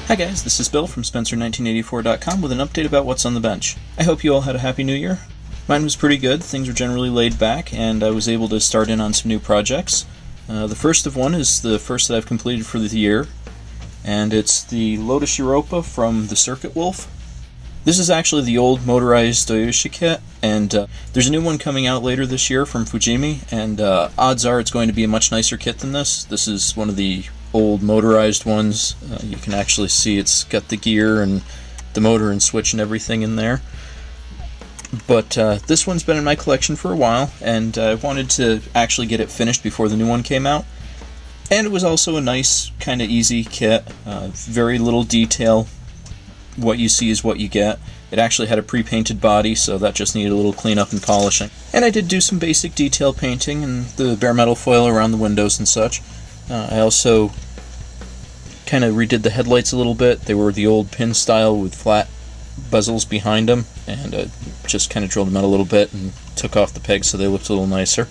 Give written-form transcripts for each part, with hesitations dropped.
Hi guys, this is Bill from Spencer1984.com with an update about what's on the bench. I hope you all had a happy new year. Mine was pretty good, things were generally laid back, and I was able to start in on some new projects. The first of one is the first that I've completed for the year, and it's the Lotus Europa from the Circuit Wolf. This is actually the old motorized Toyota kit, and there's a new one coming out later this year from Fujimi, and odds are it's going to be a much nicer kit than this. This is one of the old motorized ones. You can actually see it's got the gear and the motor and switch and everything in there. But this one's been in my collection for a while, and I wanted to actually get it finished before the new one came out. And it was also a nice, kind of easy kit. Very little detail. What you see is what you get. It actually had a pre-painted body, so that just needed a little cleanup and polishing. And I did do some basic detail painting and the bare metal foil around the windows and such. I also kind of redid the headlights a little bit. They were the old pin style with flat bezels behind them, and just kind of drilled them out a little bit and took off the pegs so they looked a little nicer.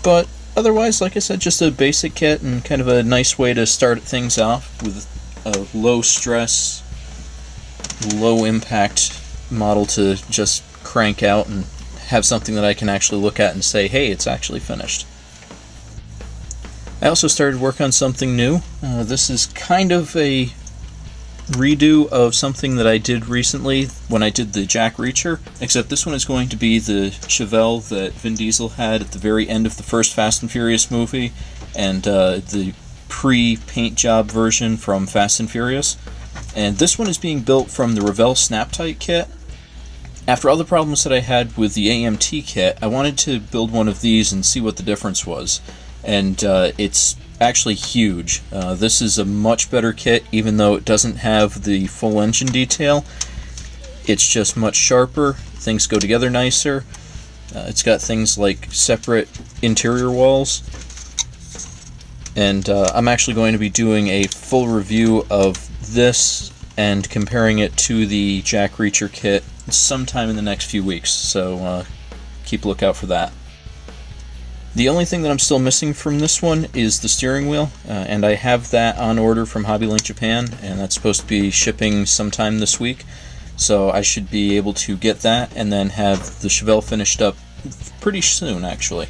But otherwise, like I said, just a basic kit and kind of a nice way to start things off with a low stress, low impact model to just crank out and have something that I can actually look at and say, hey, it's actually finished. I also started work on something new. This is kind of a redo of something that I did recently when I did the Jack Reacher, except this one is going to be the Chevelle that Vin Diesel had at the very end of the first Fast and Furious movie, and the pre-paint job version from Fast and Furious. And this one is being built from the Revell Snap-Tight kit. After all the problems that I had with the AMT kit, I wanted to build one of these and see what the difference was. And it's actually huge. This is a much better kit, even though it doesn't have the full engine detail. It's just much sharper, things go together nicer. It's got things like separate interior walls. And I'm actually going to be doing a full review of this and comparing it to the Jack Reacher kit sometime in the next few weeks, so keep a lookout for that. The only thing that I'm still missing from this one is the steering wheel, and I have that on order from HobbyLink Japan, and that's supposed to be shipping sometime this week, so I should be able to get that and then have the Chevelle finished up pretty soon, actually.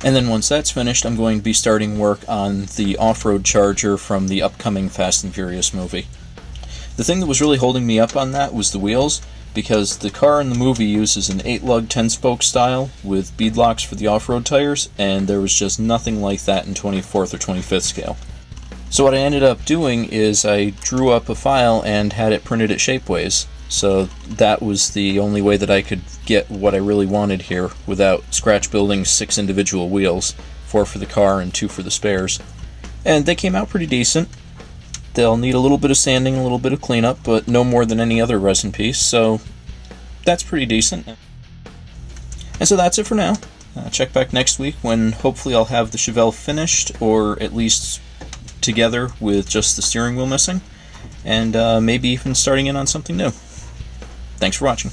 And then once that's finished, I'm going to be starting work on the off-road Charger from the upcoming Fast and Furious movie. The thing that was really holding me up on that was the wheels, because the car in the movie uses an 8-lug 10-spoke style with beadlocks for the off-road tires, and there was just nothing like that in 24th or 25th scale. So what I ended up doing is I drew up a file and had it printed at Shapeways, so that was the only way that I could get what I really wanted here without scratch building 6 individual wheels, 4 for the car and 2 for the spares. And they came out pretty decent. They'll need a little bit of sanding, a little bit of cleanup, but no more than any other resin piece, so that's pretty decent. And so that's it for now. Check back next week when hopefully I'll have the Chevelle finished, or at least together with just the steering wheel missing, and maybe even starting in on something new. Thanks for watching.